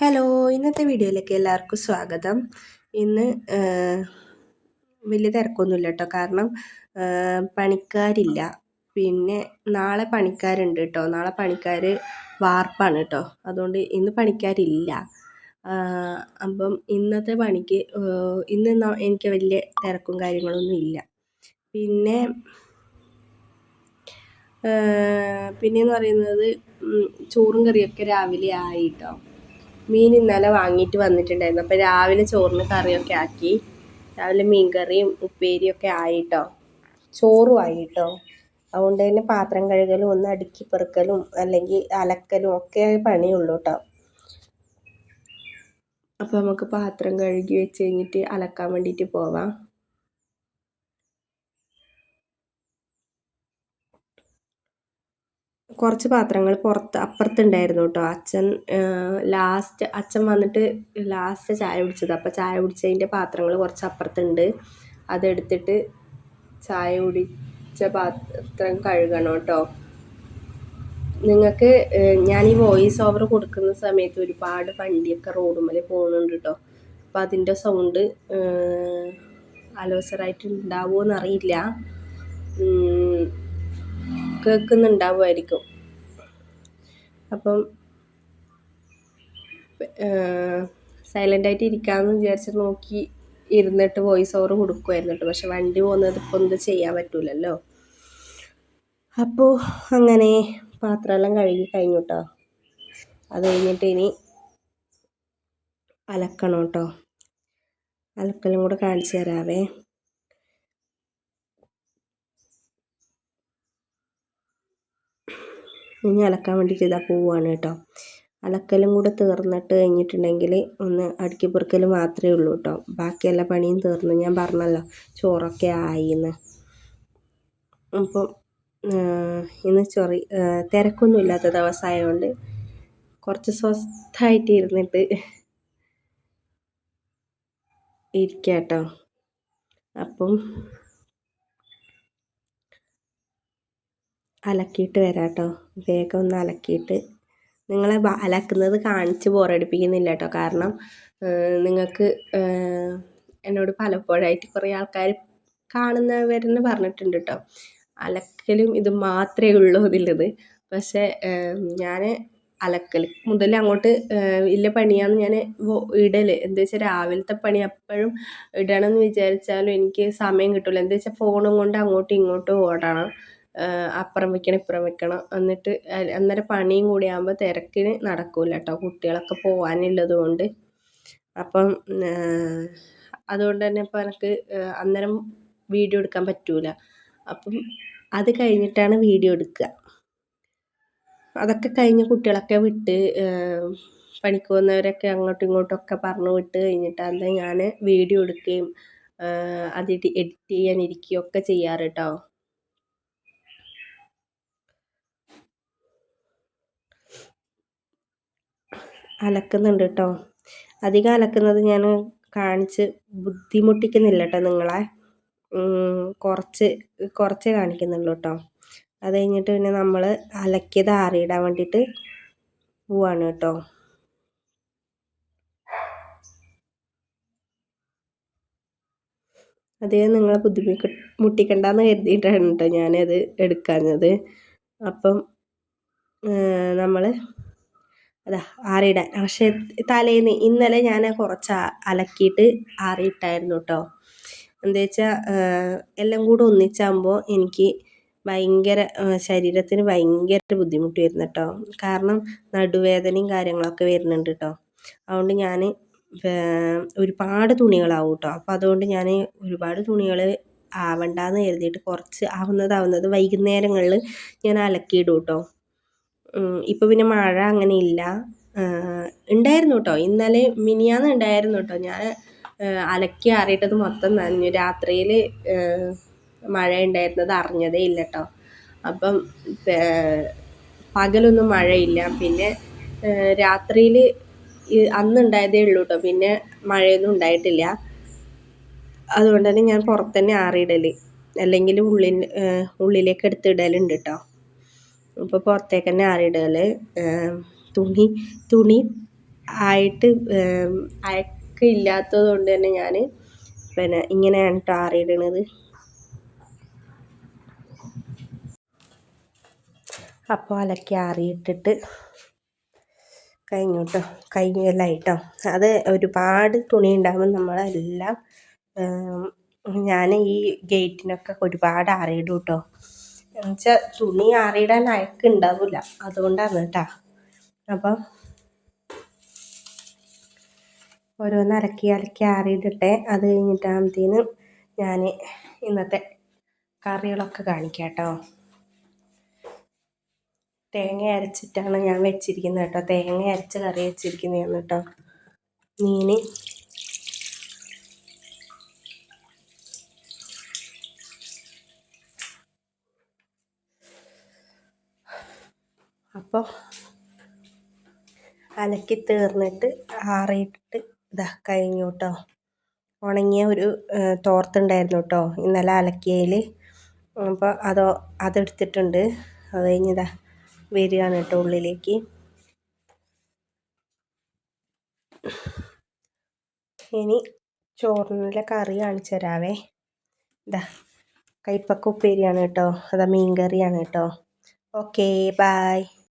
Hello, ഇന്നത്തെ വീഡിയോയിലേക്ക് എല്ലാവർക്കും സ്വാഗതം. ഇന്ന് വലിയ തിരക്കൊന്നുമില്ല കേട്ടോ, കാരണം പണിക്കാരില്ല. പിന്നെ നാളെ പണിക്കാരുണ്ട് കേട്ടോ. നാളെ പണിക്കാർ വാർപ്പാണ് കേട്ടോ, അതുകൊണ്ട് ഇന്ന് പണിക്കാരില്ല. അപ്പം ഇന്നത്തെ പണിക്ക് ഇന്ന് എനിക്ക് വലിയ തിരക്കും കാര്യങ്ങളൊന്നും ഇല്ല. പിന്നെയെന്ന് പറയുന്നത് ചോറും കറിയൊക്കെ രാവിലെ ആയി കേട്ടോ. മീൻ ഇന്നലെ വാങ്ങിയിട്ട് വന്നിട്ടുണ്ടായിരുന്നു. അപ്പോൾ രാവിലെ ചോറിന് കറിയൊക്കെ ആക്കി. രാവിലെ മീൻ കറിയും ഉപ്പേരിയൊക്കെ ആയിട്ടോ, ചോറും ആയിട്ടോ. അതുകൊണ്ട് തന്നെ പാത്രം കഴുകലും ഒന്ന് അടുക്കി പെറുക്കലും അല്ലെങ്കിൽ അലക്കലും ഒക്കെ പണിയുള്ളൂ കേട്ടോ. അപ്പോൾ നമുക്ക് പാത്രം കഴുകി വെച്ച് കഴിഞ്ഞിട്ട് അലക്കാൻ വേണ്ടിയിട്ട് പോവാം. കുറച്ച് പാത്രങ്ങൾ അപ്പുറത്തുണ്ടായിരുന്നു കേട്ടോ. അച്ഛൻ വന്നിട്ട് ലാസ്റ്റ് ചായ കുടിച്ചത്. അപ്പോൾ ചായ കുടിച്ചതിൻ്റെ പാത്രങ്ങൾ കുറച്ച് അപ്പുറത്തുണ്ട്. അതെടുത്തിട്ട് ചായ കുടിച്ച പാത്രം കഴുകണം കേട്ടോ. നിങ്ങൾക്ക് ഞാൻ ഈ വോയിസ് ഓവർ കൊടുക്കുന്ന സമയത്ത് ഒരുപാട് വണ്ടിയൊക്കെ റോഡുമ്മേൽ പോകുന്നുണ്ട് കേട്ടോ. അപ്പോൾ അതിൻ്റെ സൗണ്ട് അലോസറായിട്ട് ഉണ്ടാവുമോ എന്നറിയില്ല, കേൾക്കുന്നുണ്ടാവുമായിരിക്കും. അപ്പം സൈലൻ്റായിട്ട് ഇരിക്കാമെന്ന് വിചാരിച്ച് നോക്കി ഇരുന്നിട്ട് വോയിസ് ഓവർ കൊടുക്കുമായിരുന്നു കേട്ടോ. പക്ഷെ വണ്ടി പോകുന്നത് ഇപ്പോൾ ഒന്നും ചെയ്യാൻ പറ്റില്ലല്ലോ. അപ്പോൾ അങ്ങനെ പാത്രമെല്ലാം കഴുകി കഴിഞ്ഞു കേട്ടോ. അത് കഴിഞ്ഞിട്ട് ഇനി അലക്കണം കേട്ടോ. അലക്കലും കൂടെ കാണിച്ചു തരാവേ. ഇനി അലക്കാൻ വേണ്ടിയിട്ട് ഇതാ പോവുകയാണ് കേട്ടോ. അലക്കലും കൂടെ തീർന്നിട്ട് കഴിഞ്ഞിട്ടുണ്ടെങ്കിൽ ഒന്ന് അടുക്കി പെറുക്കൽ മാത്രമേ ഉള്ളൂ കേട്ടോ. ബാക്കി എല്ലാ പണിയും തീർന്നു. ഞാൻ പറഞ്ഞല്ലോ ചോറൊക്കെ ആയിന്ന്. അപ്പം ഇന്ന് തിരക്കൊന്നും ഇല്ലാത്ത ദിവസമായതുകൊണ്ട് കുറച്ച് സ്വസ്ഥമായിട്ട് ഇരുന്നിട്ട് ഇരിക്കാം കേട്ടോ. അപ്പം അലക്കിയിട്ട് വരാം കേട്ടോ. വേഗം ഒന്ന് അലക്കിയിട്ട് നിങ്ങളെ അലക്കുന്നത് കാണിച്ച് ബോറടിപ്പിക്കുന്നില്ല കേട്ടോ. കാരണം നിങ്ങൾക്ക് എന്നോട് പലപ്പോഴായിട്ട് കുറേ ആൾക്കാർ കാണുന്നവരെന്ന് പറഞ്ഞിട്ടുണ്ട് കേട്ടോ, അലക്കലും ഇത് മാത്രമേ ഉള്ളൂ ഇതിലുള്ളത്. പക്ഷേ ഞാൻ അലക്കൽ മുതൽ അങ്ങോട്ട് വലിയ പണിയാന്ന് ഞാൻ ഇടൽ. എന്താ വെച്ചാൽ രാവിലത്തെ പണി എപ്പോഴും ഇടണമെന്ന് വിചാരിച്ചാലും എനിക്ക് സമയം കിട്ടില്ല. എന്താ വെച്ചാൽ ഫോണും കൊണ്ട് അങ്ങോട്ടും ഇങ്ങോട്ടും ഓടണം, അപ്പുറം വെക്കണം ഇപ്പുറം വെക്കണം. എന്നിട്ട് അന്നേരം പണിയും കൂടി ആകുമ്പോൾ തിരക്കിന് നടക്കില്ല കേട്ടോ, കുട്ടികളൊക്കെ പോകാനുള്ളത് കൊണ്ട്. അപ്പം അതുകൊണ്ട് തന്നെ ഇപ്പോൾ എനിക്ക് അന്നേരം വീഡിയോ എടുക്കാൻ പറ്റൂല. അപ്പം അത് കഴിഞ്ഞിട്ടാണ് വീഡിയോ എടുക്കുക. അതൊക്കെ കഴിഞ്ഞ് കുട്ടികളൊക്കെ വിട്ട് പണിക്ക് പോകുന്നവരൊക്കെ അങ്ങോട്ടും ഇങ്ങോട്ടൊക്കെ പറഞ്ഞു വിട്ട് കഴിഞ്ഞിട്ടാണ് ഞാൻ വീഡിയോ എടുക്കുകയും അത് എഡിറ്റ് ചെയ്യാനിരിക്കുകയും ഒക്കെ ചെയ്യാറ് കേട്ടോ. അലക്കുന്നുണ്ട് കേട്ടോ. അധികം അലക്കുന്നത് ഞാൻ കാണിച്ച് ബുദ്ധിമുട്ടിക്കുന്നില്ല കേട്ടോ നിങ്ങളെ. കുറച്ചേ കാണിക്കുന്നുള്ളൂ കേട്ടോ. അത് കഴിഞ്ഞിട്ട് പിന്നെ നമ്മൾ അലക്കിയത് ആറിയിടാൻ വേണ്ടിയിട്ട് പോവാണ് കേട്ടോ. അധികം നിങ്ങളെ മുട്ടിക്കണ്ടെന്ന് കരുതിയിട്ടാണ് കേട്ടോ ഞാനത് എടുക്കാഞ്ഞത്. അപ്പം നമ്മൾ അതാ ആറിയിടാൻ. പക്ഷേ തലേന്ന് ഇന്നലെ ഞാൻ കുറച്ച് അലക്കിയിട്ട് ആറിയിട്ടായിരുന്നു കേട്ടോ. എന്താ വെച്ചാൽ എല്ലാം കൂടെ ഒന്നിച്ചാകുമ്പോൾ എനിക്ക് ശരീരത്തിന് ഭയങ്കര ബുദ്ധിമുട്ട് വരുന്നു കേട്ടോ. കാരണം നടുവേദനയും കാര്യങ്ങളൊക്കെ വരുന്നുണ്ട് കേട്ടോ. അതുകൊണ്ട് ഞാൻ ഒരുപാട് തുണികളാവും കേട്ടോ. അപ്പോൾ അതുകൊണ്ട് ഞാൻ ഒരുപാട് തുണികൾ ആവണ്ടെന്ന് കരുതിയിട്ട് കുറച്ച് ആവുന്നത് വൈകുന്നേരങ്ങളിൽ ഞാൻ അലക്കിയിടും കേട്ടോ. ഇപ്പോൾ പിന്നെ മഴ അങ്ങനെ ഇല്ല, ഉണ്ടായിരുന്നു കേട്ടോ. ഇന്നലെ മിനിയാന്ന് ഉണ്ടായിരുന്നു കേട്ടോ. ഞാൻ അലക്കി ആറിയിട്ടത് മൊത്തം നനഞ്ഞു. രാത്രിയിൽ മഴ ഉണ്ടായിരുന്നത് അറിഞ്ഞതേ ഇല്ല കേട്ടോ. അപ്പം പകലൊന്നും മഴയില്ല. പിന്നെ രാത്രിയിൽ അന്നുണ്ടായതേ ഉള്ളൂ കേട്ടോ. പിന്നെ മഴയൊന്നും ഉണ്ടായിട്ടില്ല. അതുകൊണ്ട് തന്നെ ഞാൻ പുറത്തുതന്നെ ആറിയിടൽ, അല്ലെങ്കിൽ ഉള്ളിലേക്ക് എടുത്തിടലുണ്ട് കേട്ടോ. ഇപ്പോൾ പുറത്തേക്ക് തന്നെ ആറിയിടൽ. തുണി ആയിട്ട് അയക്കില്ലാത്തത് കൊണ്ട് തന്നെ ഞാൻ പിന്നെ ഇങ്ങനെയാണ് കേട്ടോ ആറിയിടുന്നത്. അപ്പോൾ അലക്കി ആറിയിട്ടിട്ട് കഴിഞ്ഞു കേട്ടോ, കഴിഞ്ഞല്ലായിട്ടോ. അത് ഒരുപാട് തുണി ഉണ്ടാകുമ്പോൾ നമ്മളെല്ലാം ഞാൻ ഈ ഗേറ്റിനൊക്കെ ഒരുപാട് ആറിയിടും കേട്ടോ. എന്നുവെച്ചാൽ തുണി ആറിയിടാൻ അയക്കുണ്ടാവില്ല, അതുകൊണ്ടാണ് കേട്ടോ. അപ്പം ഓരോന്ന് അലക്കി അലക്കി ആറിയിടട്ടെ. അത് കഴിഞ്ഞിട്ടാകുമ്പത്തേനും ഞാൻ ഇന്നത്തെ കറികളൊക്കെ കാണിക്കാം കേട്ടോ. തേങ്ങ അരച്ചിട്ടാണ് ഞാൻ വെച്ചിരിക്കുന്നത് കേട്ടോ. തേങ്ങ അരച്ച കറി വെച്ചിരിക്കുന്നതാണ് കേട്ടോ. മീൻ അപ്പോൾ അലക്കി തീർന്നിട്ട് ആറിയിട്ടിട്ട് ഇതാ കഴിഞ്ഞു കേട്ടോ. ഉണങ്ങിയ ഒരു തോർത്തുണ്ടായിരുന്നു കേട്ടോ ഇന്നലെ അലക്കിയതിൽ. അപ്പോൾ അതെടുത്തിട്ടുണ്ട്. അത് കഴിഞ്ഞിതാ വരികയാണ് കേട്ടോ ഉള്ളിലേക്ക്. ഇനി ചോറിനുള്ള കറി കാണിച്ചു തരാവേ. ഇതാ കൈപ്പക്ക ഉപ്പേരിയാണ് കേട്ടോ. അതാ മീൻ കറിയാണ് കേട്ടോ. Okay, bye.